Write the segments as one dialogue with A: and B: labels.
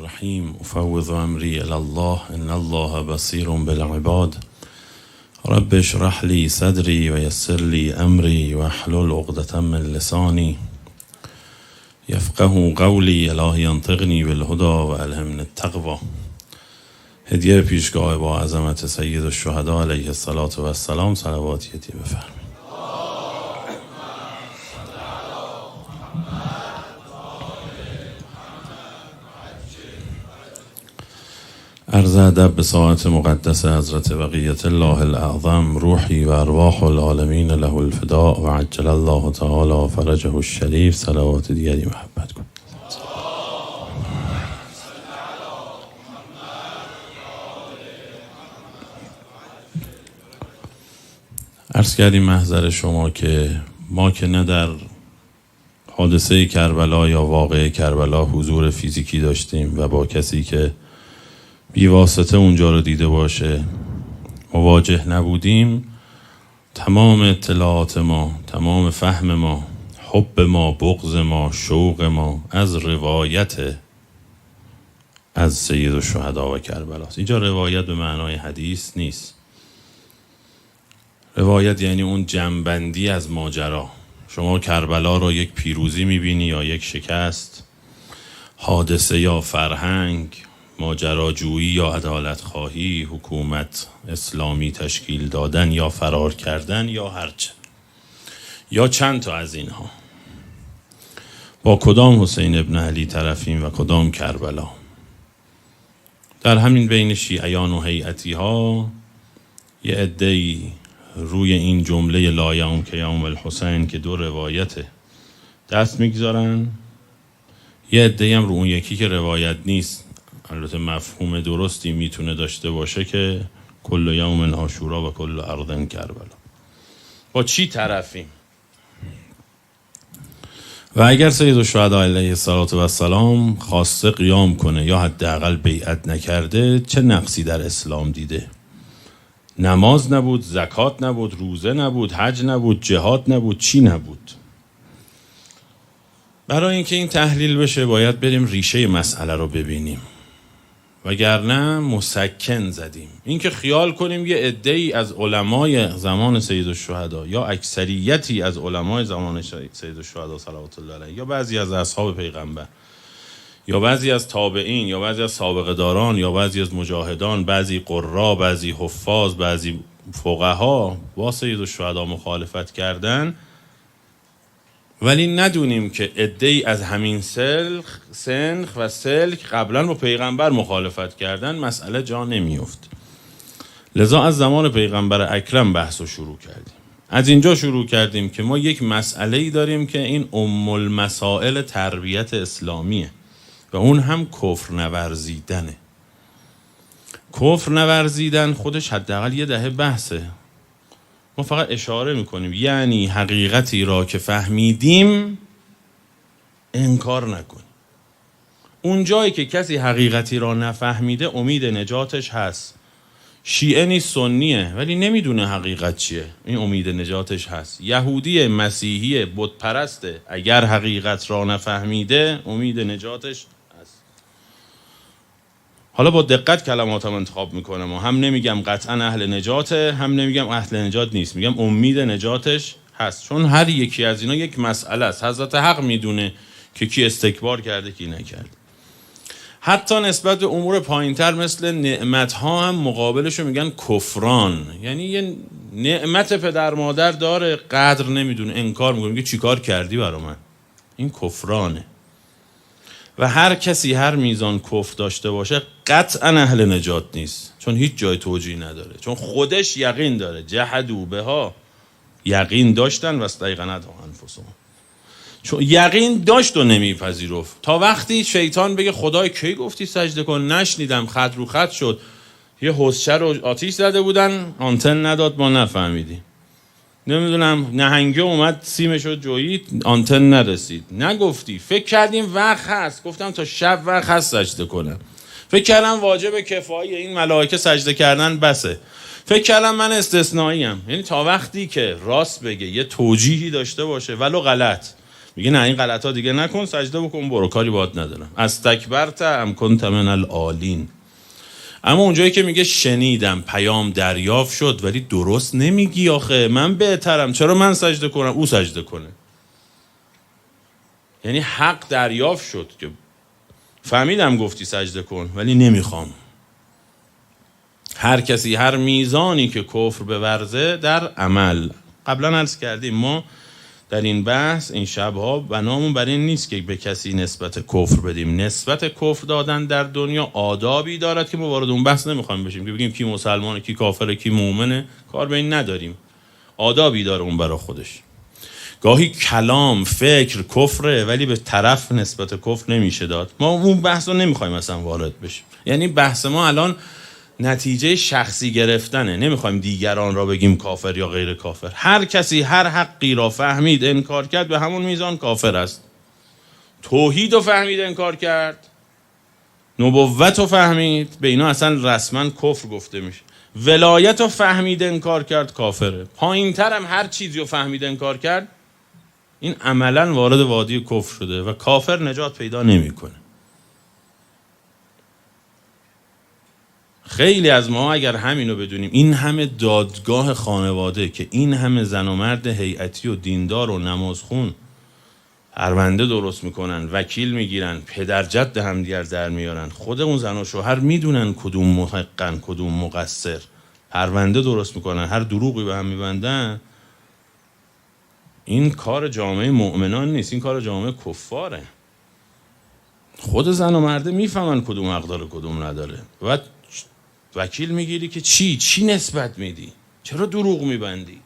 A: الرحیم افوض امری الی الله ان الله بصیر بالعباد رب اشرح لی صدری و یسر لی امری واحلل عقدة من لسانی یفقهوا قولی الهی انطقنی بالهدی و الهمنی التقوی. هدیه پیشگاه با عظمت سید الشهدا علیه السلام صلوات یتی بفرمایید. عرض ادب به ساعت مقدس حضرت بقیت الله الاعظم روحی و ارواح العالمین له الفداء و عجل الله تعالی فرجه الشریف. صلوات دیگری محبت کن. عرض کردیم محضر شما که ما که نه در حادثه کربلا یا واقعه کربلا حضور فیزیکی داشتیم و با کسی که بیواسطه اونجا رو دیده باشه مواجه نبودیم، تمام اطلاعات ما، تمام فهم ما، حب ما، بغض ما، شوق ما از روایت از سید الشهدا و کربلاست. اینجا روایت به معنای حدیث نیست. روایت یعنی اون جنبندی از ماجرا. شما کربلا رو یک پیروزی میبینی یا یک شکست، حادثه یا فرهنگ، ماجراجویی یا عدالت خواهی، حکومت اسلامی تشکیل دادن یا فرار کردن یا هرچه یا چند تا از اینها. با کدام حسین ابن علی طرفیم و کدام کربلا؟ در همین بین شیعیان و هیئتی ها یه عده‌ای روی این جمله لا یوم که یوم الحسین که دو روایته دست میگذارن، یه عده‌ای هم رو اون یکی که روایت نیست، البته مفهوم درستی میتونه داشته باشه، که کل یوم عاشورا و کل ارض کربلا. با چی طرفیم؟ و اگر سید الشهدا علیه السلام خواسته قیام کنه یا حداقل بیعت نکرده، چه نقصی در اسلام دیده؟ نماز نبود، زکات نبود، روزه نبود، حج نبود، جهاد نبود، چی نبود؟ برای اینکه این تحلیل بشه باید بریم ریشه مسئله رو ببینیم، وگرنه مسکن زدیم. اینکه خیال کنیم یه عده‌ای از علمای زمان سید الشهدا یا اکثریتی از علمای زمان سید الشهدا صلوات الله علیه یا بعضی از اصحاب پیغمبر یا بعضی از تابعین یا بعضی از سابقه داران یا بعضی از مجاهدان، بعضی قرا، بعضی حفاظ، بعضی فقها با سید الشهدا مخالفت کردن، ولی ندونیم که عده‌ای از همین سنخ و سلک قبلا با پیغمبر مخالفت کردن، مسئله جا نمیفت. لذا از زمان پیغمبر اکرم بحث رو شروع کردیم. از اینجا شروع کردیم که ما یک مسئله‌ای داریم که این ام المسائل تربیت اسلامیه و اون هم کفر نورزیدنه. کفر نورزیدن خودش حداقل یه دهه بحثه. ما فقط اشاره میکنیم، یعنی حقیقتی را که فهمیدیم انکار نکنیم. اون جایی که کسی حقیقتی را نفهمیده امید نجاتش هست. شیعه نیست، سنیه، ولی نمیدونه حقیقت چیه، این امید نجاتش هست. یهودی، مسیحی، بت پرسته، اگر حقیقت را نفهمیده امید نجاتش هست. حالا با دقت کلماتم انتخاب میکنم و هم نمیگم قطعا اهل نجاته، هم نمیگم اهل نجات نیست، میگم امید نجاتش هست، چون هر یکی از اینا یک مسئله است. حضرت حق میدونه که کی استکبار کرده کی نکرد. حتی نسبت به امور پایینتر مثل نعمت ها هم مقابلشو میگن کفران، یعنی یه نعمت پدر مادر داره قدر نمیدونه، انکار میکنه، میگه چیکار کردی برا من، این کفرانه. و هر کسی هر میزان کفر داشته باشه قطعا اهل نجات نیست، چون هیچ جای توجیه نداره، چون خودش یقین داره. جحدوا بها، یقین داشتن و استیقنتها انفسهم، چون یقین داشت و نمیپذیرفت. تا وقتی شیطان بگه خدای کی گفتی سجده کن، نشنیدم، خط رو خط شد، یه حوضچه رو آتیش زده بودن آنتن نداد ما نفهمیدیم، نمیدونم نهنگه اومد سیمشو جوید آنتن نرسید، نگفتی، فکر کردیم وقت هست، گفتم تا شب وقت هست سجده کنم، فکر کردم واجب کفایی این ملائکه سجده کردن بسه، فکر کردم من استثنائیم. یعنی تا وقتی که راست بگه، یه توجیهی داشته باشه ولو غلط، میگه نه این غلطا دیگه نکن، سجده بکن برو، کاری باهات ندارم. استکبرت ام کنت من العالین. اما اونجایی که میگه شنیدم پیام دریافت شد، ولی درست نمیگی آخه، من بهترم، چرا من سجده کنم او سجده کنه؟ یعنی حق دریافت شد که فهمیدم گفتی سجده کن ولی نمیخوام. هر کسی هر میزانی که کفر بورزه در عمل. قبلا عرض کردیم ما در این بحث این شبها بنامون بر این نیست که به کسی نسبت کفر بدیم. نسبت کفر دادن در دنیا آدابی دارد که ما وارد اون بحث نمیخوایم بشیم که بگیم کی مسلمانه کی کافره کی مؤمنه، کار به این نداریم. آدابی داره اون برای خودش. گاهی کلام فکر کفره ولی به طرف نسبت کفر نمیشه داد. ما اون بحث رو نمیخوایم اصلا وارد بشیم. یعنی بحث ما الان نتیجه شخصی گرفتنه، نمیخوایم دیگران را بگیم کافر یا غیر کافر. هر کسی هر حقی را فهمید انکار کرد به همون میزان کافر است. توحید رو فهمید انکار کرد، نبوت رو فهمید، به اینا اصلا رسما کفر گفته میشه. ولایت رو فهمید انکار کرد کافره. پایین تر هم هر چیزی رو فهمید انکار کرد، این عملا وارد وادی کفر شده و کافر نجات پیدا نمیکنه. خیلی از ما اگر همینو بدونیم، این همه دادگاه خانواده که این همه زن و مرد هیئتی و دیندار و نمازخون پرونده درست میکنن، وکیل میگیرن، پدر جد همدیگر در میارن، خود اون زن و شوهر میدونن کدوم محقن کدوم مقصر، پرونده درست میکنن، هر دروغی به هم میبندن، این کار جامعه مؤمنان نیست، این کار جامعه کفاره. خود زن و مرده میفهمن کدوم حق داره کدوم نداره. و وکیل میگیری که چی نسبت میدی؟ چرا دروغ میبندی؟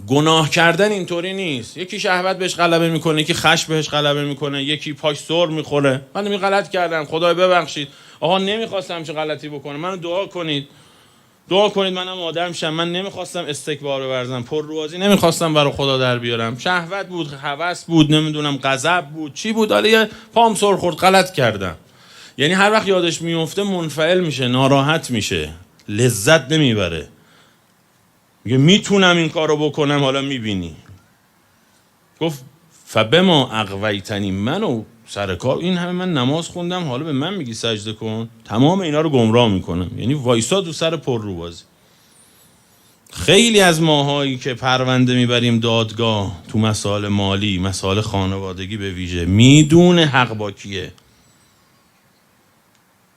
A: گناه کردن اینطوری نیست. یکی شهوت بهش غلبه میکنه، یکی خشم بهش غلبه میکنه، یکی پاش سر میخوره. من می غلط کردم، خدای ببخشید، آقا نمیخواستم چه غلطی بکنم، منو دعا کنید منم آدم شم، من نمیخواستم استکبار بورزم، پرروازی نمیخواستم برای خدا در بیارم، شهوت بود، هوس بود، نمیدونم غضب بود، چی بود، حالا پام سر خورد، غلط کردم. یعنی هر وقت یادش میفته منفعل میشه، ناراحت میشه، لذت نمیبره، میگه میتونم این کارو بکنم، حالا میبینی. گفت فبما اغویتنی، منو سر کار این همه من نماز خوندم، حالا به من میگی سجده کن؟ تمام اینا رو گمراه میکنم. یعنی وایسا تو سر پرروبازی. خیلی از ماهایی که پرونده میبریم دادگاه تو مسائل مالی، مسائل خانوادگی به ویژه، میدونه حق با کیه.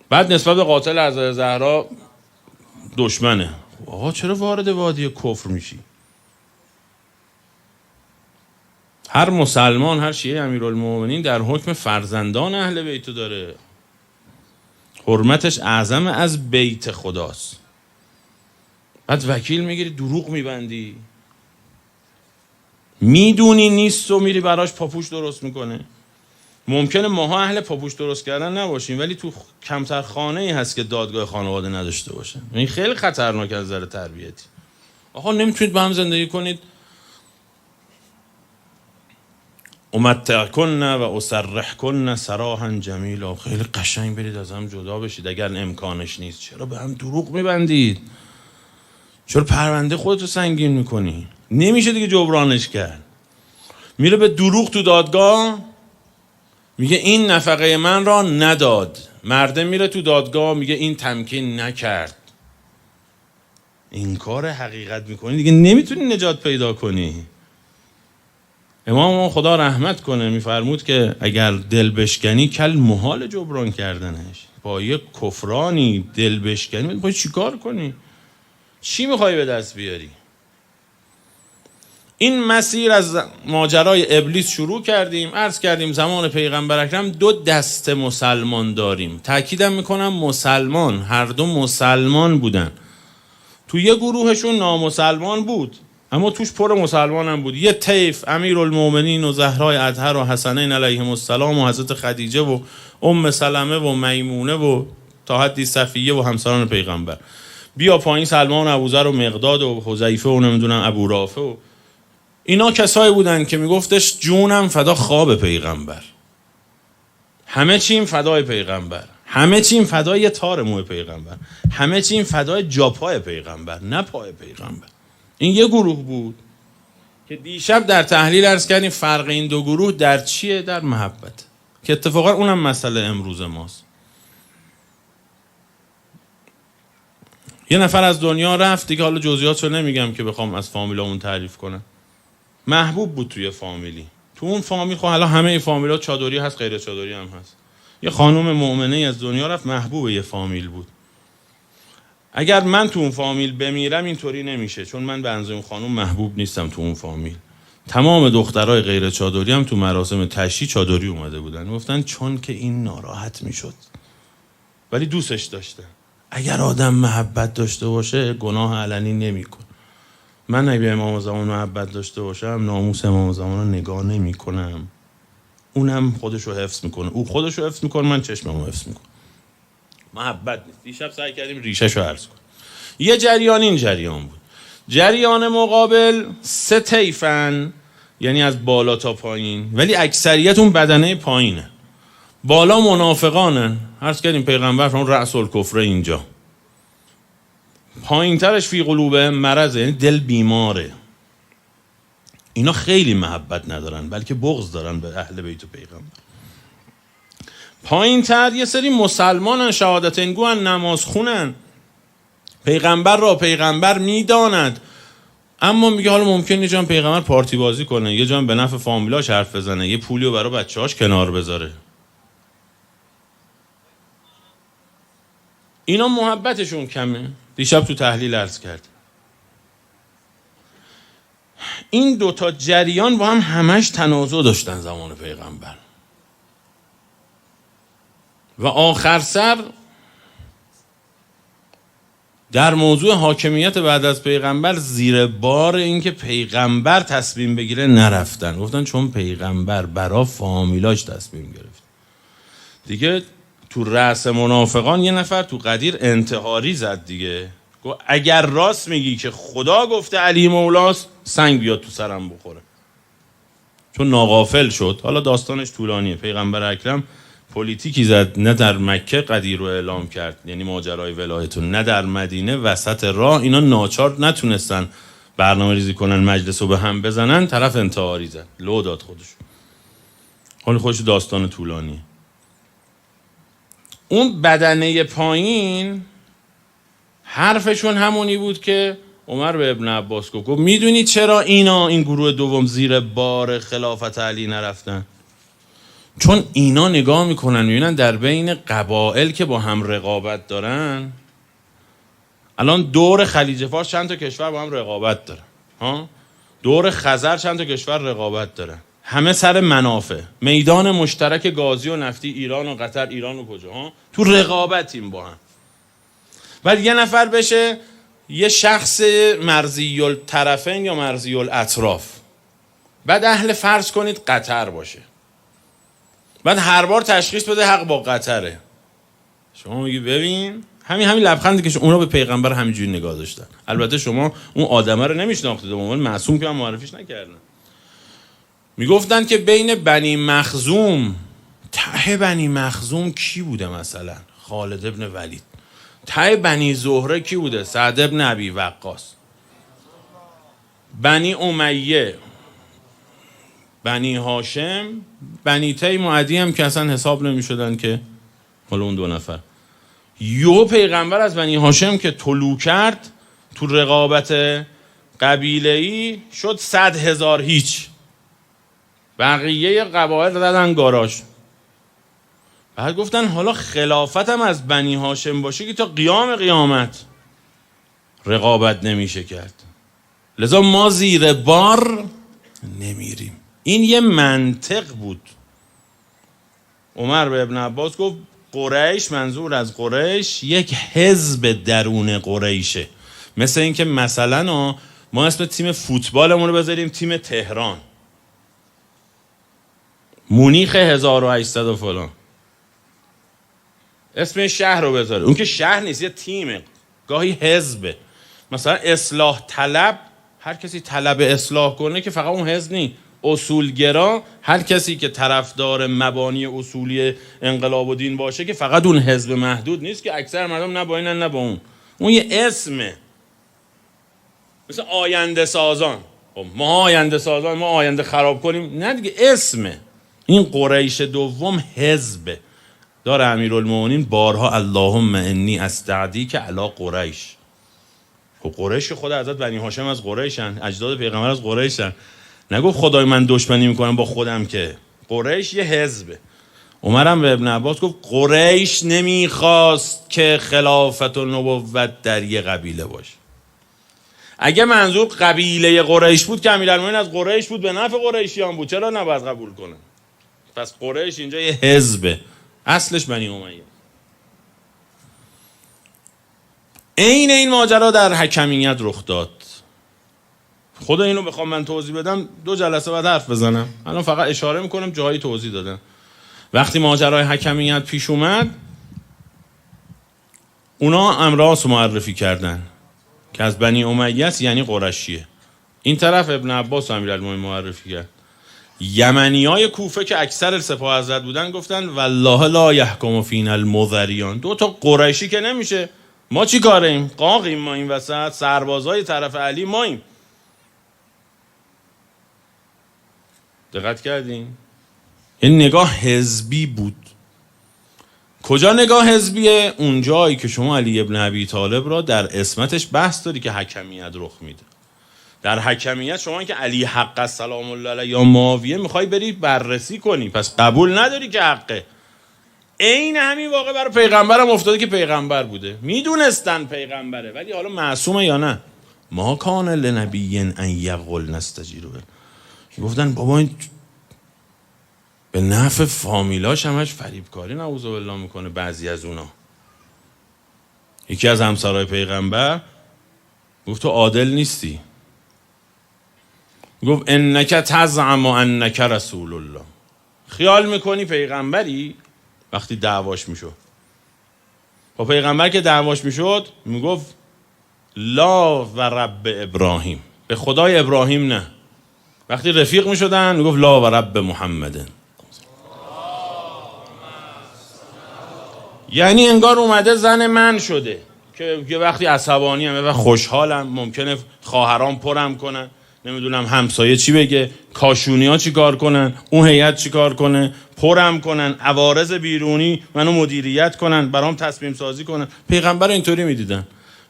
A: بعد نسبت به قاتل حضرت زهرا دشمنه. آقا چرا وارد وادی کفر میشی؟ هر مسلمان، هر شیعه امیرالمومنین در حکم فرزندان اهل بیت داره، حرمتش اعظم از بیت خداست. بعد وکیل میگیری دروغ میبندی، میدونی نیست و میری براش پاپوش درست میکنه. ممکنه ماها اهل پاپوش درست کردن نباشیم، ولی تو کمتر خانه ای هست که دادگاه خانواده نداشته باشه. این خیلی خطرناک از نظر تربیتی. آقا نمیتونید با هم زندگی کنید، امتعکن و اسرحکن سراحا جمیلا، خیلی قشنگ برید از هم جدا بشید اگر امکانش نیست. چرا به هم دروغ میبندید؟ چرا پرونده خودتو سنگین میکنی؟ نمیشه دیگه جبرانش کرد. میره به دروغ تو دادگاه، میگه این نفقه من را نداد. مرده میره تو دادگاه میگه این تمکین نکرد. این کار حقیقت میکنی دیگه نمیتونی نجات پیدا کنی. امام خدا رحمت کنه میفرمود که اگر دل بشکنی کل محال جبران کردنش. با یک کفرانی دل بشکنی میخوای چی کار کنی؟ چی میخوای به دست بیاری؟ این مسیر از ماجرای ابلیس شروع کردیم. عرض کردیم زمان پیغمبر اکرم 2 دسته مسلمان داریم. تأکیدم میکنم مسلمان، هر دو مسلمان بودن. تو یه گروهشون نامسلمان بود اما توش پر مسلمان هم بود. یه طیف امیرالمومنین و زهرای اطهر و حسنین علیهم السلام و حضرت خدیجه و ام سلمه و میمونه و تا حدی صفیه و همسران پیغمبر. بیا پایین سلمان و ابوذر و مقداد و حذیفه و نمیدونم ابو رافع و اینا کسایی بودن که میگفتش جونم فدا خواب پیغمبر، همه چیم فدای پیغمبر، همه چیم فدای تار موی پیغمبر، همه چیم فدای جاپای پیغمبر، نه پای پیغمبر. این یه گروه بود. که دیشب در تحلیل عرض کردیم فرق این دو گروه در چیه؟ در محبت، که اتفاقا اونم مسئله امروز ماست. یه نفر از دنیا رفت دیگه، حالا جزئیاتشو نمیگم که بخوام از فامیلامون تعریف کنم. محبوب بود توی فامیلی، تو اون فامیل خب حالا همه فامیلا چادری هست، غیر چادری هم هست. یه خانم مؤمنه از دنیا رفت، محبوب یه فامیل بود. اگر من تو اون فامیل بمیرم اینطوری نمیشه، چون من به اندازه اون خانم محبوب نیستم تو اون فامیل. تمام دخترای غیر چادری هم تو مراسم تشییع چادری اومده بودن، گفتن چون که این ناراحت میشد ولی دوستش داشته. اگر آدم محبت داشته باشه گناه علنی نمیکنه. من اگه به امام زمان محبت داشته باشم ناموس امام زمان رو نگاه نمیکنم، اونم خودشو حفظ میکنه، او خودشو حفظ میکنه، من چشممو حفظ میکنم. محبت نیست. دیشب سعی کردیم ریشه‌شو عرض کنیم. یه جریان این جریان بود. جریان مقابل 3 طیفن، یعنی از بالا تا پایین، ولی اکثریت اون بدنه پایینه. بالا منافقانن، عرض کردیم پیغمبر فرمود رأس الکفر اینجا. پایین ترش فی قلوبهم مرض، یعنی دل بیماره. اینا خیلی محبت ندارن بلکه بغض دارن به اهل بیت و پیغمبر. پایین تر یه سری مسلمانن، شهادتین گوان، نماز خونن، پیغمبر را پیغمبر میداند، اما میگه حالا ممکنه یه جان پیغمبر پارتی بازی کنه، یه جان به نفع فامیلاش حرف بزنه، یه پولیو برای بچه‌هاش کنار بذاره. اینا محبتشون کمه. دیشب تو تحلیل عرض کرد این 2 تا جریان با هم همش تنازع داشتن زمان پیغمبر و آخر سر در موضوع حاکمیت بعد از پیغمبر زیر بار این که پیغمبر تصمیم بگیره نرفتن، گفتن چون پیغمبر برا فامیلاش تصمیم گرفت. دیگه تو رأس منافقان یه نفر تو قدیر انتحاری زد دیگه، گفت اگر راست میگی که خدا گفته علی مولاست سنگ بیاد تو سرم بخوره، چون ناغافل شد. حالا داستانش طولانیه. پیغمبر اکرم پلیتیکی زد، نه در مکه قدیر رو اعلام کرد، یعنی ماجرای ولایتون، نه در مدینه وسط راه. اینا ناچار نتونستن برنامه ریزی کنن مجلس رو به هم بزنن، طرف انتحاری زد، لو داد خودش. حالا خودش داستان طولانیه. اون بدنه پایین حرفشون همونی بود که عمر به ابن عباس گفت میدونی چرا این گروه دوم زیر بار خلافت علی نرفتن؟ چون اینا نگاه میکنن میبینن در بین قبائل که با هم رقابت دارن، الان دور خلیج فارس چند تا کشور با هم رقابت دارن، دور خزر چند تا کشور رقابت دارن، همه سر منافع، میدان مشترک گازی و نفتی ایران و قطر، ایران و کجا، تو رقابتیم با هم. بعد یه نفر بشه یه شخص مرضی الطرفین یا مرضی الاطراف، بعد اهل فرض کنید قطر باشه، بعد هر بار تشخیص بده حق با قطره. شما میگی ببین همین لبخندی که اونا به پیغمبر همینجوری نگاه داشتن. البته شما اون آدمه رو نمیشناختید، به عنوان معصوم که من معرفیش نکردن. میگفتن که بین بنی مخزوم، ته بنی مخزوم کی بوده؟ مثلا خالد ابن ولید. ته بنی زهره کی بوده؟ سعد ابن ابی وقاص. بنی امیه، بنی هاشم، بنی تیم و عدی هم که اصلا حساب نمی شدن، که حالا اون 2 نفر. یو پیغمبر از بنی هاشم که طلوع کرد تو رقابت قبیله‌ای شد 100,000 هیچ، بقیه قبایل دادن گاراژ. بعد گفتن حالا خلافتم از بنی هاشم باشه که تا قیام قیامت رقابت نمیشه کرد، لذا ما زیر بار نمیریم. این یه منطق بود. عمر به ابن عباس گفت قریش، منظور از قریش یک حزب درون قریشه. مثل این که مثلا ما اسم تیم فوتبالمون رو بذاریم تیم تهران، مونیخ 1800 و فلان، اسم شهر رو بذاره. اون که شهر نیست، یه تیمه، گاهی حزبه. مثلا اصلاح طلب، هر کسی طلب اصلاح کنه که فقط اون حزب نیست. اصولگرا، هر کسی که طرفدار مبانی اصولی انقلاب و دین باشه که فقط اون حزب محدود نیست که اکثر مردم نه با اینن نه با اون یه اسمه. مثل آینده سازان، ما آینده سازان، ما آینده خراب کنیم، نه دیگه اسمه. این قریش دوم حزبه. داره امیرالمومنین بارها اللهم انی استعدیک علی قریش. خب قریش خود حضرت بنی هاشم از قریشن، اجداد پیغمبر از قریشن. نگفت خدای من دشمنی میکنم با خودم، که قریش یه حزبه. عمرم به ابن عباس گفت قریش نمیخواست که خلافت و نبوت در یه قبیله باشه. اگه منظور قبیله قریش بود که امیرالمومنین از قریش بود، به نفع قریشیان بود، چرا نباید قبول کنه؟ پس قریش اینجا یه حزبه، اصلش بنی امیه. این ماجرا در حکمیت رخ داد. خدا اینو بخوام من توضیح بدم 2 جلسه بعد حرف بزنم. الان فقط اشاره میکنم، جایی توضیح دادم. وقتی ماجرای حکمیت پیش اومد، اونا امراس معرفی کردن که از بنی امیه است، یعنی قرشیه. این طرف ابن عباس امیرالمومنین معرفی کرد. یمنیای کوفه که اکثر سپاه حضرت بودن گفتن والله لا یحکم فینا المذریان. 2 تا قریشی که نمیشه، ما چی کاریم؟ قاقیم ما این وسط، سربازای طرف علی ماییم. دقت کردین؟ این نگاه حزبی بود. کجا نگاه حزبیه؟ اون جایی که شما علی ابن ابی طالب را در اسمتش بحث داری که حکمیت رخ میده. در حکمیت شما که علی حق السلام الله علیه یا معاویه میخوای بری بررسی کنی، پس قبول نداری که حقه. عین همین واقع برای پیغمبرم افتاده که پیغمبر بوده، میدونستن پیغمبره، ولی حالا معصومه یا نه؟ ما کان لنبی ان یقول نستجیروا. گفتن بابا این به نفع فامیلاش همش فریبکاری نعوذ بالله میکنه. بعضی از اونا، یکی از همسرای پیغمبر گفت تو عادل نیستی. گفت انک تزعم انک رسول الله. خیال میکنی پیغمبری؟ وقتی دعواش میشد با پیغمبر، که دعواش میشد میگفت لا و رب ابراهیم، به خدای ابراهیم نه. وقتی رفیق میشدن میگفت لا و رب محمد. یعنی انگار اومده زن من شده که وقتی عصبانی هم و خوشحالم ممکنه خواهرام پرم کنن، نمیدونم همسایه چی بگه، کاشونی ها چی کار کنن، اون هیئت چی کار کنه، پرم کنن، عوارض بیرونی منو مدیریت کنن، برام تصمیم سازی کنن. پیغمبر اینطوری میدیدن.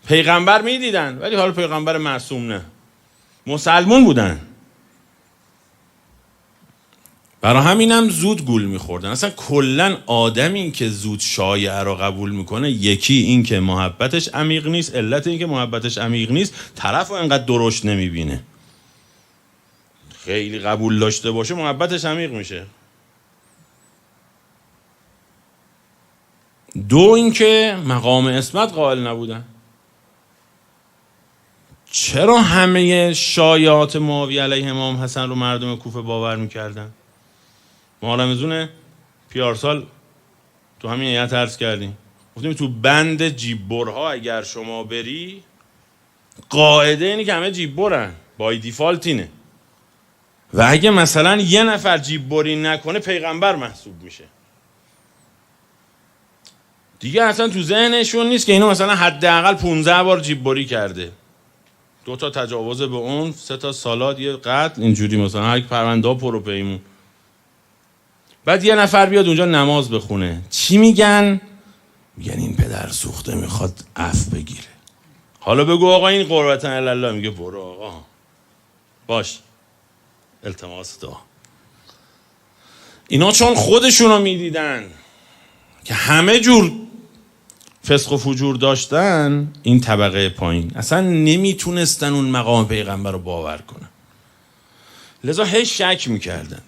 A: پیغمبر میدیدن، ولی حالا پیغمبر معصوم نه. مسلمون بودن، برای همینم زود گول میخوردن. اصلا کلن آدمی که زود شایعه رو قبول میکنه، یکی این که محبتش عمیق نیست. علت این که محبتش عمیق نیست، طرف رو انقدر درشت نمیبینه. خیلی قبول داشته باشه محبتش عمیق میشه. 2 این که مقام عصمت قائل نبودن. چرا همه شایعات معاویه علیه امام حسن رو مردم کوفه باور میکردن؟ ما رمزون پیارسال تو همین هیئت عرض کردیم، گفتیم تو بند جیببرها اگر شما بری، قاعده اینه که همه جیببرن، بای دیفالت اینه. و اگه مثلا یه نفر جیببری نکنه پیغمبر محسوب میشه. دیگه اصلا تو ذهنشون نیست که اینو مثلا حداقل 15 بار جیببری کرده، 2 تا تجاوز به اون، 3 تا سالاد، یه قتل، اینجوری مثلا هر پرونده پر و پیمون. بعد یه نفر بیاد اونجا نماز بخونه، چی میگن؟ میگن این پدر سوخته میخواد عفو بگیره. حالا بگو آقا این قربتن الله، میگه برو آقا باش التماس دعا. اینا چون خودشونو میدیدن که همه جور فسق و فجور داشتن، این طبقه پایین اصلا نمیتونستن اون مقام پیغمبر رو باور کنن، لذا هی شک میکردن.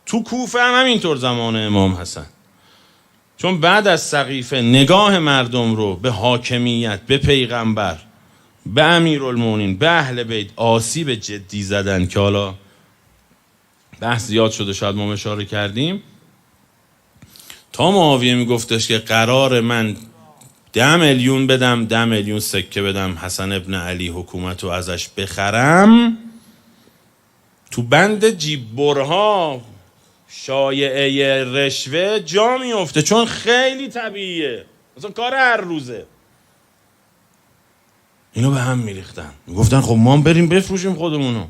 A: تو کوفه هم همینطور زمان امام حسن، چون بعد از سقیفه نگاه مردم رو به حاکمیت، به پیغمبر، به امیرالمومنین، به اهل بیت آسیب جدی زدن که حالا بحث زیاد شده، شاید ما اشاره کردیم. تا معاویه میگفتش که قرار من 10 میلیون بدم، 10 میلیون سکه بدم حسن ابن علی حکومت رو ازش بخرم، تو بند جیببرها شایعه رشوه جا میفته، چون خیلی طبیعیه، مثلا کار هر روزه. اینو به هم میریختن، میگفتن خب ما بریم بفروشیم خودمونو.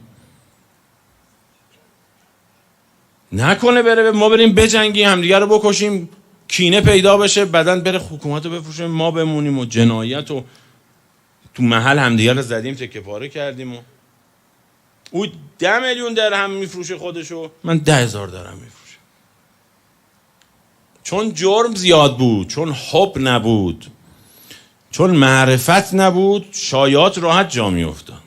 A: نکنه بره ما بریم بجنگیم همدیگه رو بکشیم، کینه پیدا بشه، بعدن بره حکومت رو بفروشه، ما بمونیم و جنایت و تو محل همدیگه رو زدیم تکه پاره کردیم و او 10 میلیون درهم میفروشه خودشو، من 10,000 درهم میفروشه. چون جرم زیاد بود، چون حب نبود، چون معرفت نبود، شایعات راحت جا میافتاد.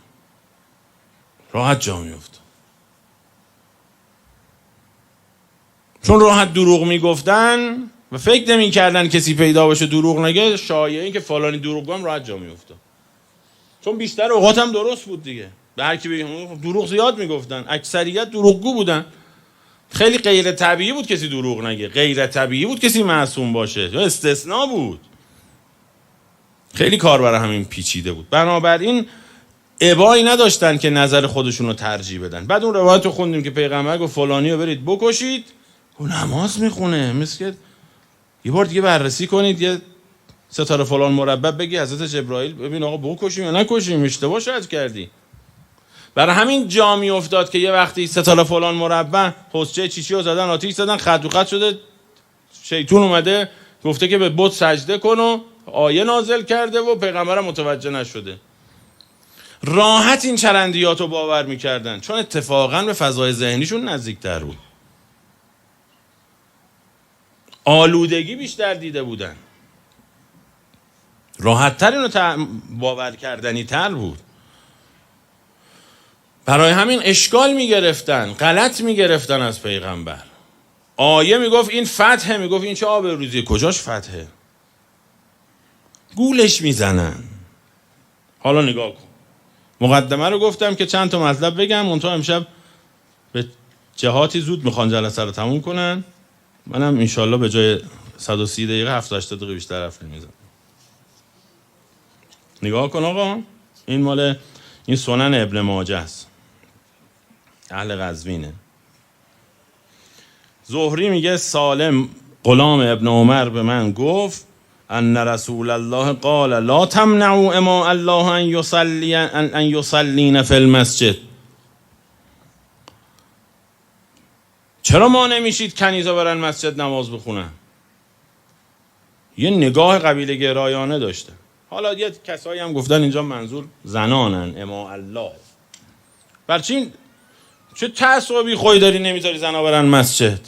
A: چون راحت دروغ میگفتن و فکر نمی‌کردن کسی پیدا بشه دروغ نگه، شایعه این که فلانی دروغگو هم راحت جا میافتاد. چون بیشتر اوقات هم درست بود دیگه. به هر کی بگیم دروغ زیاد میگفتن، اکثریت دروغگو بودن. خیلی غیر طبیعی بود کسی دروغ نگه، غیر طبیعی بود کسی معصوم باشه، یا استثناء بود. خیلی کار برای همین پیچیده بود. بنابراین ابایی نداشتن که نظر خودشون رو ترجیح بدن. بعد اون روایت رو خوندیم که پیغمبر گفت فلانی رو برید بکشید، اون نماز میخونه، مثل یه بار دیگه بررسی کنید، یه ستاره فلان مربع بگی حضرت جبرائیل ببین آقا بکشیم یا نکشیم، اشتباه شاید کردی. برای همین جا می افتاد که یه وقتی ستاره فلان مربع حسچه چیچی رو زدن، آتیش زدن، خط و خط شده، شیطون اومده گفته که به بت سجده کن و آیه نازل کرده و پیغمبر متوجه نشده. راحت این چرندیات رو باور میکردن چون اتفاقا به فضای ذهنیشون نزدیکتر بود، آلودگی بیشتر دیده بودن، راحت‌تر اینو باور کردنی تر بود. برای همین اشکال میگرفتن، غلط میگرفتن از پیغمبر. آیه میگفت این فتحه، میگفت این چه آبروریزیه، کجاش فتحه؟ گولش میزنن. حالا نگاه کن، مقدمه رو گفتم که چند تا مطلب بگم، منتها امشب به جهاتی زود میخوان جلسه رو تموم کنن، منم انشالله به جای 130 دقیقه 70-80 دقیقه بیشتر حرف نمیزنم. نگاه کن آقا، این مال این سنن ابن ماجه است، اهل قزوینه. زهری میگه سالم غلام ابن عمر به من گفت ان رسول الله قال لا تمنعوا اماء الله ان يصلين في المسجد. چرا ما نمیشید کنیزا برن مسجد نماز بخونن؟ یه نگاه قبیله گرایانه داشته. حالا یه کسایی هم گفتن اینجا منظور زنانن، اماء الله. برچی چه تعصبی خوی داری نمیذاری زنا برن مسجد؟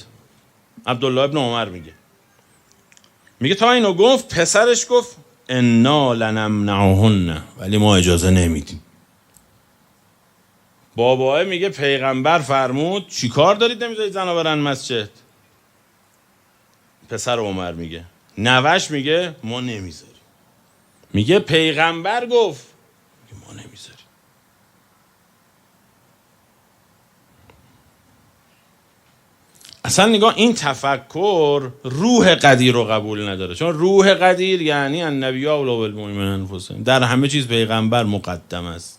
A: عبدالله ابن عمر میگه تا اینو گفت پسرش گفت انا لنمنعهن، ولی ما اجازه نمیدیم. باباه میگه پیغمبر فرمود چیکار دارید نمیذارید زنا برن مسجد؟ پسر عمر میگه، نوش میگه ما نمیذاریم. میگه پیغمبر گفت، میگه ما نمیذاریم. اصلا نگاه این تفکر روح قدیر رو قبول نداره، چون روح قدیر یعنی النبی اولی بالمؤمنین انفسهم، در همه چیز پیغمبر مقدم است.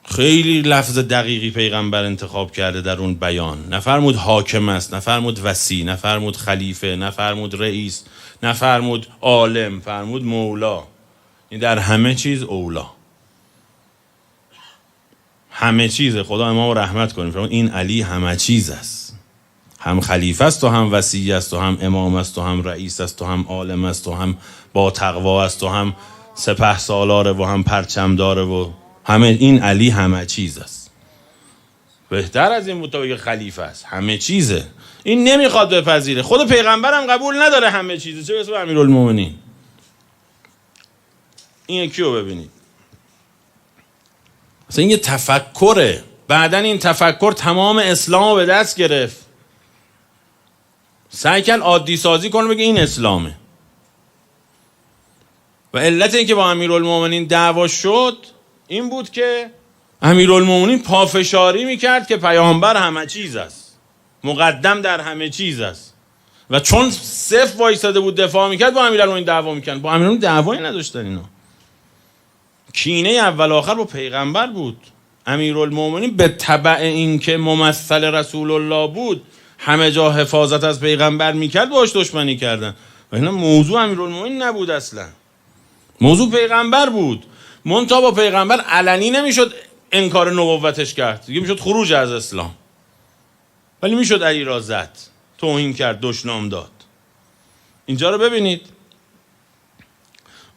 A: خیلی لفظ دقیقی پیغمبر انتخاب کرده در اون بیان. نفرمود حاکم است، نفرمود وصی، نفرمود خلیفه، نفرمود رئیس، نفرمود عالم، فرمود مولا. این در همه چیز اولا، همه چیزه. خدا امام رحمت کنیم، فرمود این علی همه چیز است، هم خلیفه است و هم وصی است و هم امام است و هم رئیس است و هم عالم است و هم با تقوا است و هم سپه سالاره و هم پرچم داره و همه. این علی همه چیز است. بهتر از این بود تا بگه خلیفه است، همه چیزه. این نمیخواد بپذیره. خود پیغمبرم قبول نداره همه چیزه، چه برسه به امیرالمومنین. این یکی رو ببینید، اصلا این یه تفکره. بعدن این تفکر تمام اسلام رو به دست گرفت، سعی کرد عادی سازی کنه، بگه این اسلامه. و علت این که با امیرالمومنین دعوا شد این بود که امیرالمومنین پافشاری میکرد که پیامبر همه چیز است، مقدم در همه چیز است، و چون صف وایساده بود دفاع میکرد با امیرالمومنین دعوا میکرد. با امیرالمومنین دعوایی نداشتن اینا، کینه اول آخر با پیغمبر بود. امیرالمومنین به تبع این که ممثل رسول الله بود همه جا حفاظت از پیغمبر میکرد، باش دشمنی کردن. و اینا موضوع امیرالمومنین نبود، اصلا موضوع پیغمبر بود. منتها با پیغمبر علنی نمیشد انکار نبوتش کرد، دیگه میشد خروج از اسلام. ولی میشد علی را زد، توهین کرد، دشنام داد. اینجا رو ببینید.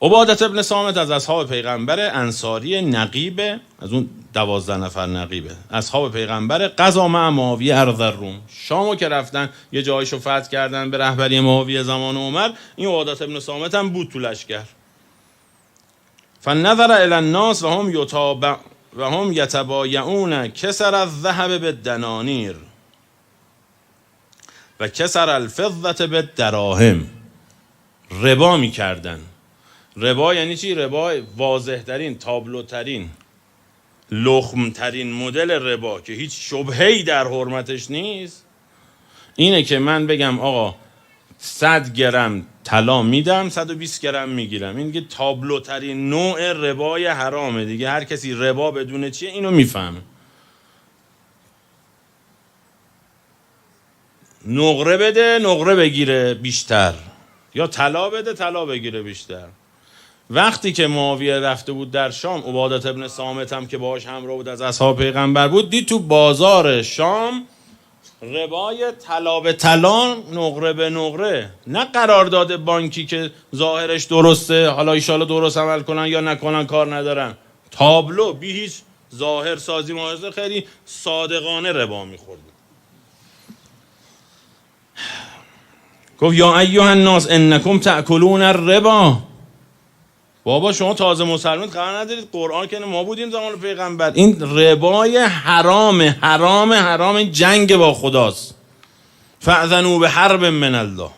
A: عبادت ابن صامت از اصحاب پیغمبر، انصاری، نقیبه، از اون 12 نفر نقیبه، اصحاب پیغمبر. قضا مع معاویه ارض الروم، شامو که رفتن یه جایشو فتح کردن به رهبری معاویه زمان عمر، این عبادت ابن صامت هم بود تو لشکر. فنظر الی الناس و هم یتبایعون کسر الذهب بالدنانیر و کسر الفضة بالدراهم. ربا میکردن. ربا یعنی چی؟ ربا واضح ترین، تابلو ترین، لخم ترین مدل ربا که هیچ شبهه‌ای در حرمتش نیست اینه که من بگم آقا 100 گرم طلا میدم 120 گرم میگیرم. این دیگه تابلو ترین نوع ربای حرامه دیگه. هر کسی ربا بدونه چیه اینو میفهمه. نقره بده نقره بگیره بیشتر، یا طلا بده طلا بگیره بیشتر. وقتی که معاویه رفته بود در شام، عبادت ابن صامت هم که باهاش همراه بود از اصحاب پیغمبر بود، دید تو بازار شام ربای طلا به طلا، نقره به نقره، نه قرارداد بانکی که ظاهرش درسته، حالا ایشالا درست عمل کنن یا نکنن کار ندارن، تابلو بی هیچ ظاهر سازی ماهزه، خیلی صادقانه ربا میخورد. گفت یا ایها الناس انکم تأکلون الربا. بابا شما تازه مسلمان قرار ندارید، قرآن که ما بودیم زمان پیغمبر. این ربای حرامه، حرام جنگ با خداست. فاذنوا بحرب من الله.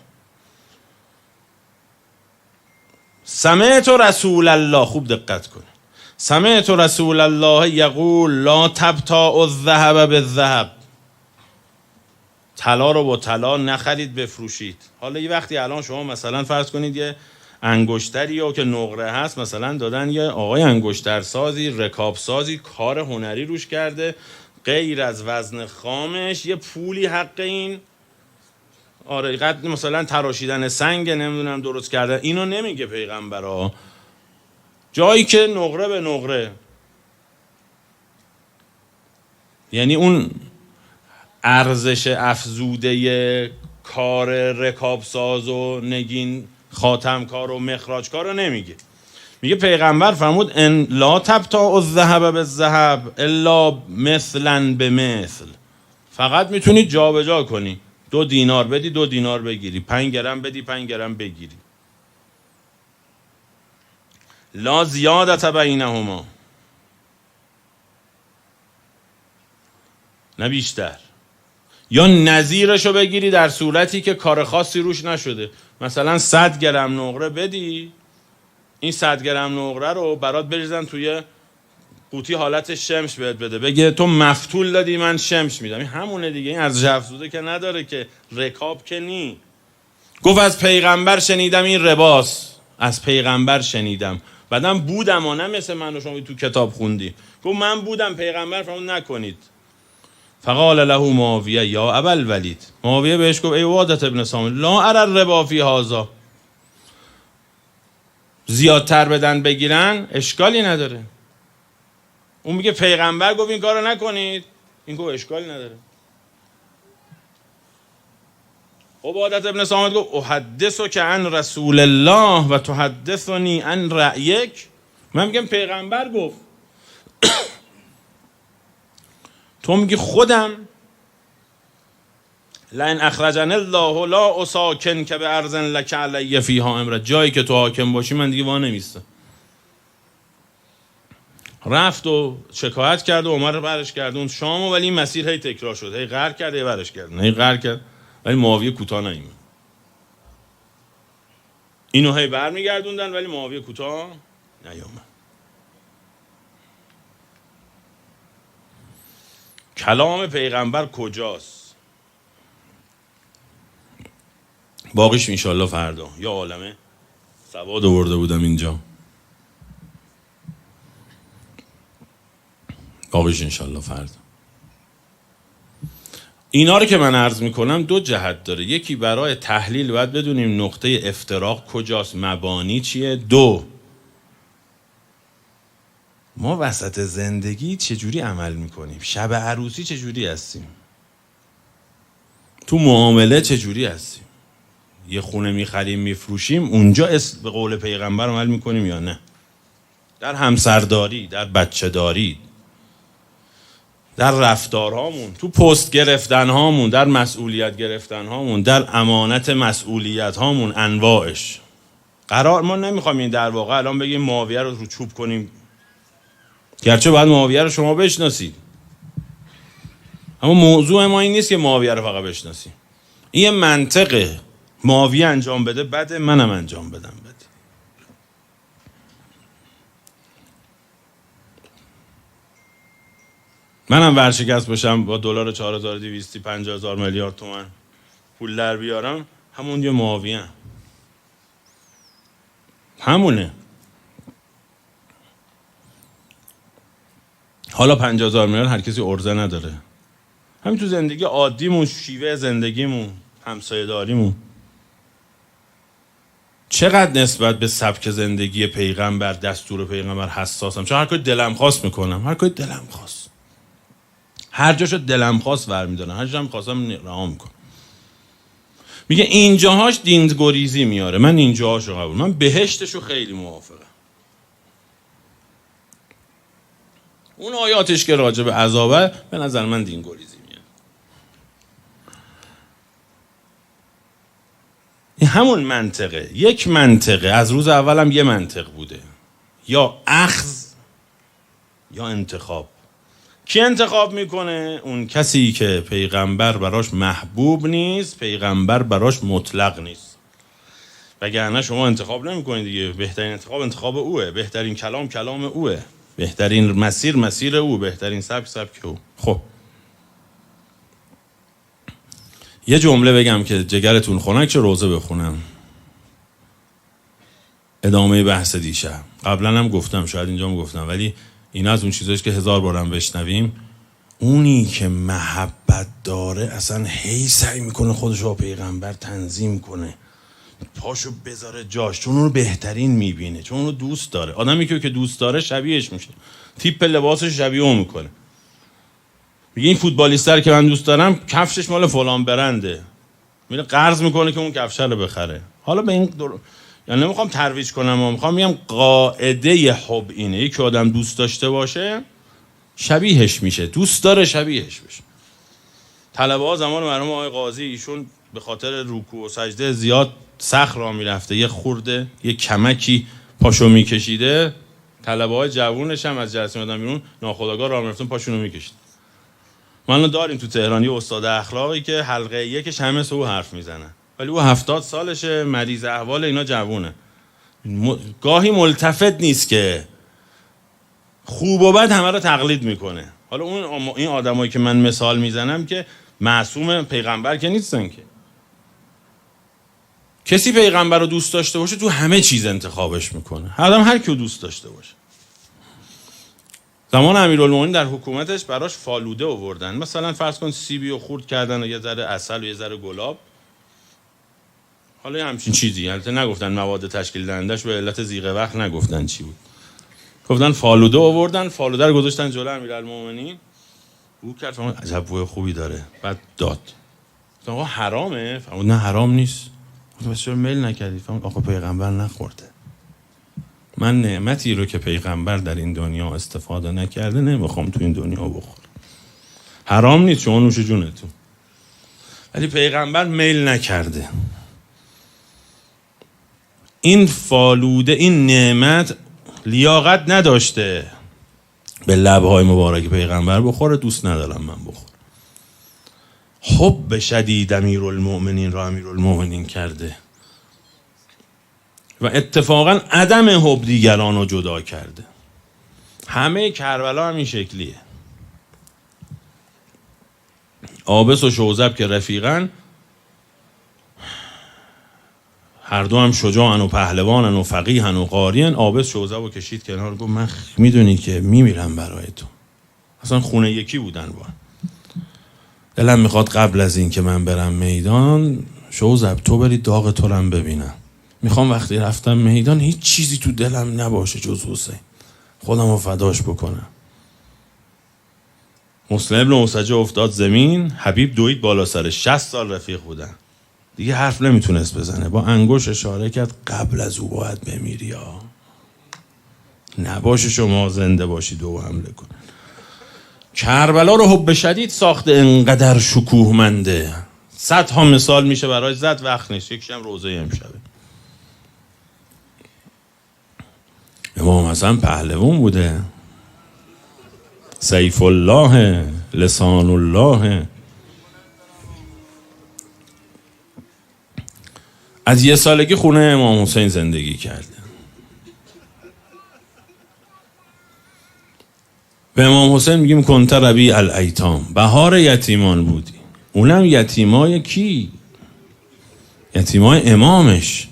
A: سمعت رسول الله، خوب دقت کن، سمعت رسول الله یقول لا تبتاعوا الذهب بالذهب. طلا رو با طلا نخرید بفروشید. حالا یه وقتی الان شما مثلا فرض کنید یه انگشتری یا که نقره هست، مثلا دادن یه آقای انگشتر سازی، رکاب سازی، کار هنری روش کرده، غیر از وزن خامش یه پولی حق این، آره قد مثلا تراشیدن سنگ، نمیدونم درست کردن، اینو نمیگه پیغمبرا. جایی که نقره به نقره، یعنی اون ارزش افزوده کار رکاب ساز و نگین خاتم کار و مخراج کار رو نمیگه. میگه پیغمبر فرمود ان لا تبتاع الذهب بالذهب الا مثلا بمثل. فقط میتونی جابجا کنی، 2 دینار بدی 2 دینار بگیری، 5 گرم بدی 5 گرم بگیری. لا زیادت بینهما، نه بیشتر. یا نظیرشو بگیری در صورتی که کار خاصی روش نشده. مثلا 100 گرم نقره بدی، این 100 گرم نقره رو برات بریزن توی قوطی حالت شمش بهت بده، بگه تو مفتول دادی من شمش میدم. این همونه دیگه، این ارزش افزوده که نداره که، رکاب که نی. گفت از پیغمبر شنیدم این رباس، از پیغمبر شنیدم. بعدم بودم و نه مثل من و شما تو کتاب خوندی. گفت من بودم، پیغمبر فرمود نکنید. فقال له معاویه یا ابا الولید. معاویه بهش گفت ای عبادت ابن صامت لا اری الربا فی هذا. زیادتر بدن بگیرن اشکالی نداره. اون میگه پیغمبر گفت این کارو نکنید، این گفت اشکالی نداره. عبادت ابن صامت گفت احدثک عن رسول الله و تحدثنی عن رأیک. من میگم پیغمبر گفت، تو میگی خودم. لئن اخرجن الله لا اساکن که به ارض لک علی فیها امرا. جایی که تو حاکم باشی من دیگه وا نمیستم. رفت و شکایت کرد و عمر رو برش گردون شام، ولی این مسیر هی تکرار شد، هی غر کرد هی برش گردون، هی غر کرد، ولی معاویه کوتاه نیومد. اینو هی برمیگردوندن ولی معاویه کوتاه نیومد. کلام پیغمبر کجاست؟ باقیش انشالله فردا. یا عالمه سواد آورده بودم اینجا، باقیش انشالله فردا. اینا رو که من عرض میکنم 2 جهت داره. یکی برای تحلیل باید بدونیم نقطه افتراق کجاست، مبانی چیه. 2 ما وسط زندگی چجوری عمل میکنیم، شب عروسی چجوری هستیم. تو معامله چجوری هستیم؟ یه خونه میخریم میفروشیم، اونجا به قول پیغمبر عمل میکنیم یا نه؟ در همسرداری، در بچه داری، در رفتارهامون، تو پست گرفتن هامون، در مسئولیت گرفتن هامون، در امانت مسئولیت هامون، انواعش. قرار ما نمیخوایم این در واقع الان بگیم معاویه رو چوب کنیم، گرچه باید معاویه رو شما بشناسید، اما موضوع ما این نیست که معاویه رو فقط بشناسیم. این منطقه، معاویه انجام بده بده، منم انجام بدم بده. منم ورشکست باشم با دلار 4200 50,000 میلیارد تومان پول در بیارم، همون یه معاویه همونه. حالا 50,000 میلیارد هر کسی عرضه نداره، همین تو زندگی عادیمون، شیوه زندگیمون، همسایه‌داریمون، چقدر نسبت به سبک زندگی پیغمبر، دستور پیغمبر حساسم. چون هر کاری دلم خواست میکنم، هر کاری دلم خواست، هر جاشو دلم خواست برمیدارم، هر جام خواستم رها میکنم. میگه اینجاهاش دین گریزی میاره، من اینجاهاشو قبول، من بهشتشو خیلی موافقم. اون آیاتش که راجع به عذابه به نظر من دین گریزی میاد. این همون منطقه، یک منطقه از روز اولم یه منطق بوده، یا اخذ یا انتخاب. کی انتخاب میکنه؟ اون کسی که پیغمبر براش محبوب نیست، پیغمبر براش مطلق نیست. وگرنه شما انتخاب نمیکنید دیگه. بهترین انتخاب اوه، بهترین کلام اوه، بهترین مسیر او، بهترین سبک او. خب یه جمله بگم که جگرتون خنک چه، روزه بخونم ادامه بحث دیشب. قبلا هم گفتم، شاید اینجا هم گفتم، ولی این از اون چیزایش که 1000 بارم بشنویم. اونی که محبت داره اصلا هی سعی میکنه خودش با پیغمبر تنظیم کنه، پاشو بذاره جاش، چون اونو بهترین میبینه، چون اونو دوست داره. آدمی که دوست داره شبیهش میشه، تیپ لباسش شبیه اون میکنه. میگه این فوتبالیستر که من دوست دارم کفشش مال فلان برنده، میره قرض میکنه که اون کفش رو بخره. حالا به این یعنی نمیخوام ترویج کنم، و میخوام بگم قاعده حب اینه، یکی آدم دوست داشته باشه شبیهش میشه، دوست داره شبیهش بشه. طلبه ها زمان مرحوم آقای قاضی، ایشون به خاطر رکوع و سجده زیاد سخت راه میرفته، یه خورده یه کمکی پاشو میکشیده، طلبه های جوونش هم از جلسه اومدن بیرون ناخودآگاه راه میرفتن پاشونو میکشید. ما داریم تو تهران یه استاد اخلاقی که حلقه یکش همه سو حرف میزنن، ولی او 70 سالشه، مریض احوال، اینا جوونه، گاهی ملتفت نیست که خوب و بد همه رو تقلید میکنه. حالا این آدمایی که من مثال میزنم که معصوم پیغمبر که نیستن که. کسی پیغمبر رو دوست داشته باشه تو همه چیز انتخابش میکنه، آدم هر کیو دوست داشته باشه. زمان امیرالمومنین در حکومتش براش فالوده آوردن، مثلا فرض کن سیبیو خورد کردن و یه ذره عسل و یه ذره گلاب، حالا یه همچین چیزی، البته نگفتن مواد تشکیل دهندش به علت زیغ وقت نگفتن چی بود، گفتن فالوده آوردن، فالوده رو گذاشتن جلو امیرالمومنین، بو کرد، فهمید عجب بوی خوبی داره، بعد داد. آقا حرامه؟ فهمید نه حرام نیست. بس چرا میل نکردی؟ فهمید آقا پیغمبر نخورده، من نعمتی رو که پیغمبر در این دنیا استفاده نکرده نمیخوام تو این دنیا بخور. حرام نیست، شما نوش جونتون، ولی پیغمبر میل نکرده. این فالوده، این نعمت لیاقت نداشته به لبهای مبارک پیغمبر بخوره، دوست ندارم من بخور. حب شدید امیرالمومنین را امیرالمومنین کرده و اتفاقا عدم حب دیگران رو جدا کرده. همه کربلا هم این شکلیه. عابس و شوذب که رفیقن، هر دو هم شجاعن و پهلوانن و فقیهن و قاریان. عابس شوذب رو کشید کنار، گفت من میدونی که میمیرم برای تو، اصلا خونه یکی بودن با. دلم میخواد قبل از این که من برم میدان، شوذب تو بری داغ تو رو ببینم. میخوام وقتی رفتم میدان هیچ چیزی تو دلم نباشه جز حسین، خودم رو فداش بکنم. مسلم ابن اوسجه افتاد زمین، حبیب دوید بالا سرش. 60 سال رفیق بودن، دیگه حرف نمیتونست بزنه. با انگوش اشاره کرد قبل از او باید بمیری ها، نباشه شما زنده باشید و حمله کن. کربلا رو حب شدید ساخته، انقدر شکوهمنده. 100 ها مثال میشه برای زد، وقت نیست. یکیش هم روزه امشبه. امام حسن پهلوان بوده، سیف الله، لسان الله. از 1 سالگی خونه امام حسین زندگی کرده. به امام حسین میگیم کنت ربیع الایتام، بهار یتیمان بودی. اونم یتیمای کی؟ یتیمای امامش.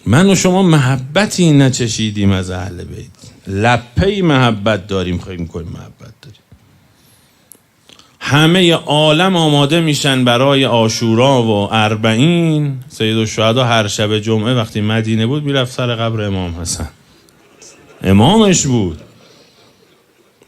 A: من و شما محبتی نچشیدیم از اهل بیت، لپه محبت داریم، خیلی میکنیم محبت داریم. همه عالم آماده میشن برای عاشورا و 40. سید الشهدا هر شب جمعه وقتی مدینه بود میرفت سر قبر امام حسن، امامش بود.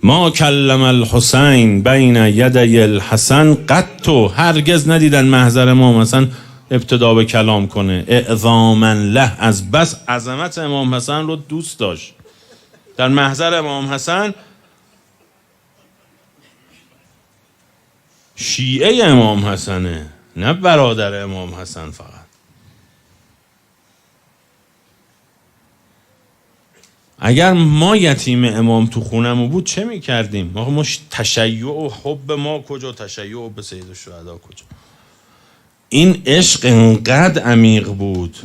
A: ما کلم الحسین بین یدی الحسن قط، هرگز ندیدن محضر امام حسن ابتدا به کلام کنه. اعظاما له، از بس عظمت امام حسن رو دوست داشت. در محضر امام حسن شیعه امام حسنه، نه برادر امام حسن فقط. اگر ما یتیم امام تو خونمون بود چه میکردیم؟ ما تشیع و حب ما کجا، تشیع و به سید الشهدا کجا؟ این عشق انقدر عمیق بود.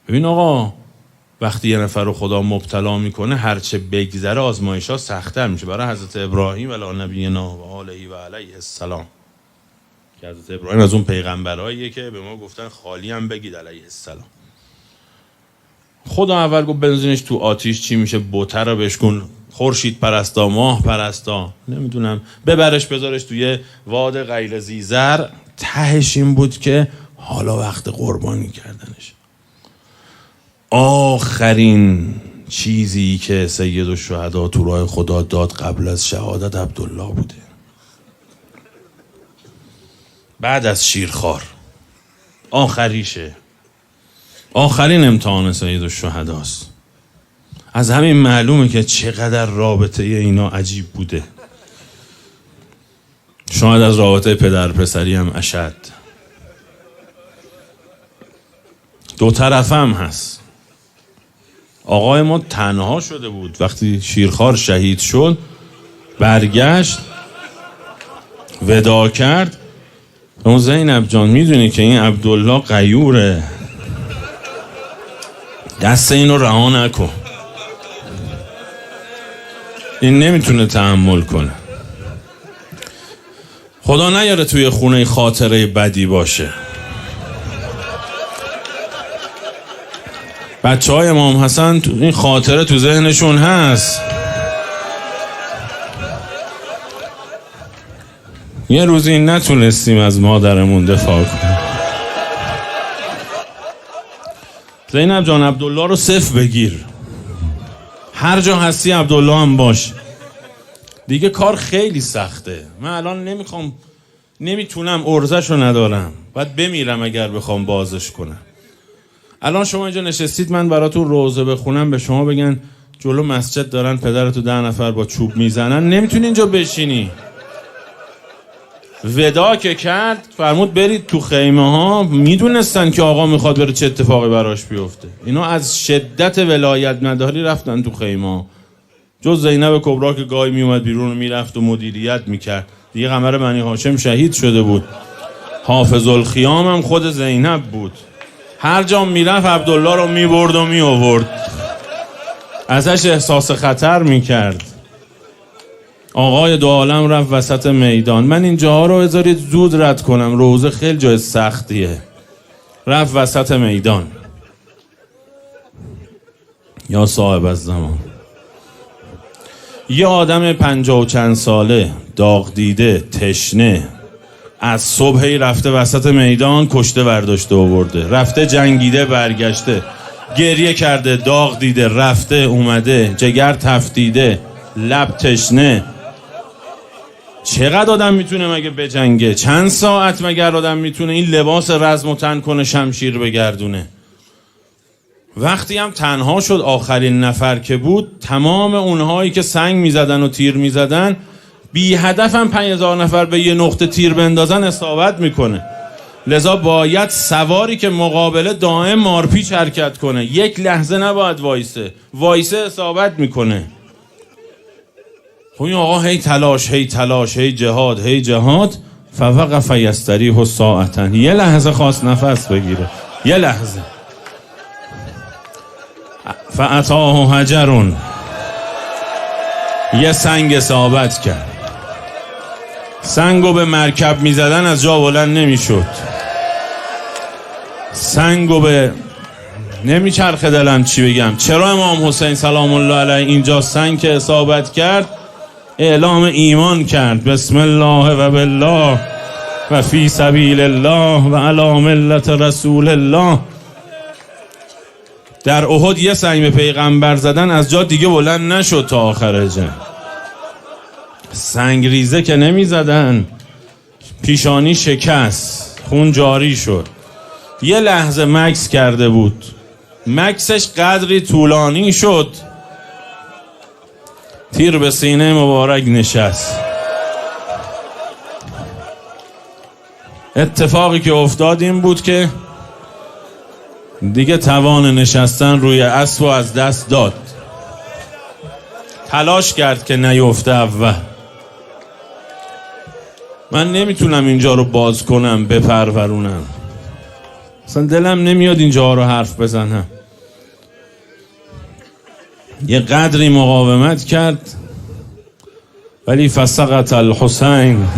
A: ببین آقا، وقتی یه نفر رو خدا مبتلا میکنه هرچه بگذره آزمایش ها سخت‌تر میشه. برای حضرت ابراهیم علی نبینا و آله و علیه السلام، که حضرت ابراهیم از اون پیغمبراییه که به ما گفتن خالی هم بگید علیه السلام. خدا اول گفت بنزینش تو آتیش چی میشه، بوته رو بشکن، خورشید پرستا، ماه پرستا، نمیدونم ببرش بذارش توی واد غیر زیزر. تهش این بود که حالا وقت قربانی کردنش. آخرین چیزی که سید الشهدا تو راه خدا داد قبل از شهادت عبدالله بوده. بعد از شیرخوار آخریشه، آخرین امتحان سید الشهداست. از همین معلومه که چقدر رابطه اینا عجیب بوده. شاید از رابطه پدر پسری هم اشد. دو طرف هم هست. آقای ما تنها شده بود وقتی شیرخوار شهید شد، برگشت ودا کرد. اون زینب جان میدونی که این عبدالله غیوره، دست اینو رها نکن، این نمیتونه تحمل کنه. خدا نیاره توی خونه خاطره بدی باشه. بچه های امام حسن این خاطره تو ذهنشون هست. یه روزی نتونستیم از مادرمون دفاع کنیم. زینب جان عبدالله رو صفر بگیر، هر جا هستی عبدالله هم باش. دیگه کار خیلی سخته. من الان نمیتونم، ارزش رو ندارم، باید بمیرم اگر بخوام بازش کنم. الان شما اینجا نشستید من براتون روزه بخونم، به شما بگن جلو مسجد دارن پدرتو 10 نفر با چوب میزنن، نمیتونی اینجا بشینی. ودا که کرد فرمود برید تو خیمه ها. میدونستن که آقا میخواد بره چه اتفاقی براش بیفته. اینا از شدت ولایت نداری رفتن تو خیمه ها. جز زینب کبرا که گاهی میومد بیرون و میرفت و مدیریت میکرد. دیگه قمر بنی هاشم شهید شده بود. حافظ الخیام هم خود زینب بود. هر جا میرفت عبدالله رو میبرد و میآورد، ازش احساس خطر میکرد. آقای دو عالم رفت وسط میدان. من این جاها رو بذارید زود رد کنم، روزه خیلی جای سختیه. رفت وسط میدان. یا صاحب الزمان، یه آدم 50 و چند ساله، داغ دیده، تشنه، از صبحی رفته وسط میدان، کشته برداشته آورده، رفته جنگیده برگشته، گریه کرده، داغ دیده، رفته اومده، جگر تفتیده، لب تشنه، چقدر آدم میتونه مگه بجنگه؟ چند ساعت مگر آدم میتونه این لباس رزم و تن کنه شمشیر بگردونه؟ وقتی هم تنها شد آخرین نفر که بود، تمام اونهایی که سنگ میزدن و تیر میزدن بی هدف هم 5000 نفر به یه نقطه تیر بندازن اصابت میکنه. لذا باید سواری که مقابله دائم مارپیچ حرکت کنه، یک لحظه نباید وایسه اصابت میکنه. خب این آقا هی تلاش هی جهاد فوقف یستریح ساعتا، یه لحظه خواست نفس بگیره، یه لحظه. فاتاه حجر، یه سنگ اصابت کرد. سنگو به مرکب میزدن از جا بلند نمیشد، سنگو به نمیچرخه. دلم چی بگم؟ چرا امام حسین سلام الله علیه اینجا سنگ که اصابت کرد اعلام ایمان کرد، بسم الله و بالله و فی سبیل الله و علی ملت رسول الله. در احد یه سنگ به پیغمبر زدن از جا دیگه بلند نشد تا آخر جنگ. سنگ ریزه که نمی زدن، پیشانی شکست، خون جاری شد. یه لحظه مکس کرده بود، مکسش قدری طولانی شد، تیر به سینه مبارک نشست. اتفاقی که افتاد این بود که دیگه توان نشستن روی اسب از دست داد. تلاش کرد که نیفته اول. من نمیتونم اینجا رو باز کنم بپرورونم، اصلا دلم نمیاد اینجا رو حرف بزنم. یه قدری مقاومت کرد ولی فسقط الحسین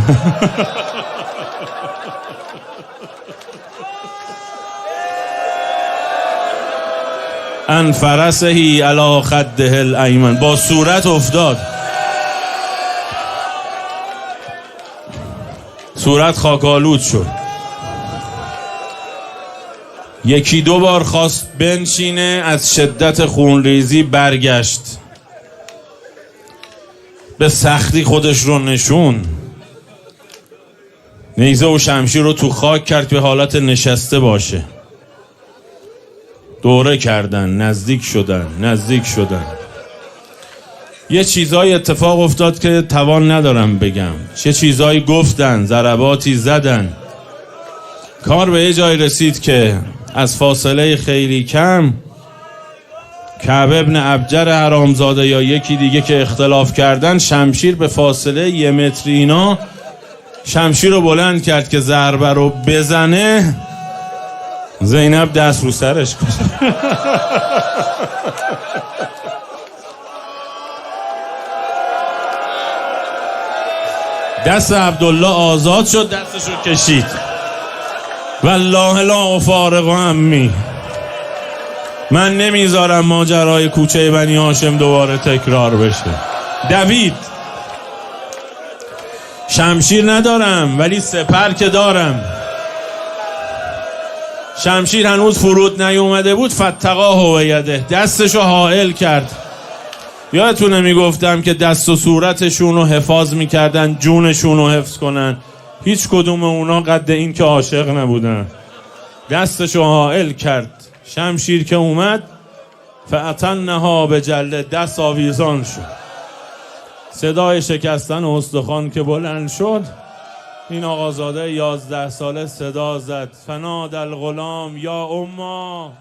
A: ان فرسه علی خده الایمن، با صورت افتاد، صورت خاکالود شد. یکی دو بار خواست بنشینه، از شدت خونریزی برگشت، به سختی خودش رو نشون، نیزه و شمشیر رو تو خاک کرد به حالت نشسته باشه. دوره کردن، نزدیک شدن. یه چیزای اتفاق افتاد که توان ندارم بگم. چه چیزایی گفتن، ضرباتی زدن. کار به یه جای رسید که از فاصله خیلی کم کعب ابن ابجر حرامزاده یا یکی دیگه که اختلاف کردن، شمشیر به فاصله 1 متر اینا شمشیر رو بلند کرد که ضربه رو بزنه. زینب دست رو سرش کرد. دست عبدالله آزاد شد، دستش رو کشید. والله لا افارق عمی، من نمیذارم ماجرای کوچه بنی هاشم دوباره تکرار بشه. دوید. شمشیر ندارم ولی سپر که دارم. شمشیر هنوز فرود نیومده بود، فتقاه و یده، دستشو حائل کرد. یادتونه میگفتم که دست و صورتشون رو حفاظ میکردن، جونشون رو حفظ کنن. هیچ کدوم اونا قد این که عاشق نبودن. دستشو حائل کرد، شمشیر که اومد فأتنها به جله، دست آویزان شد. صدای شکستن استخوان که بلند شد، این آقازاده 11 ساله صدا زد، فنادى الغلام یا اما.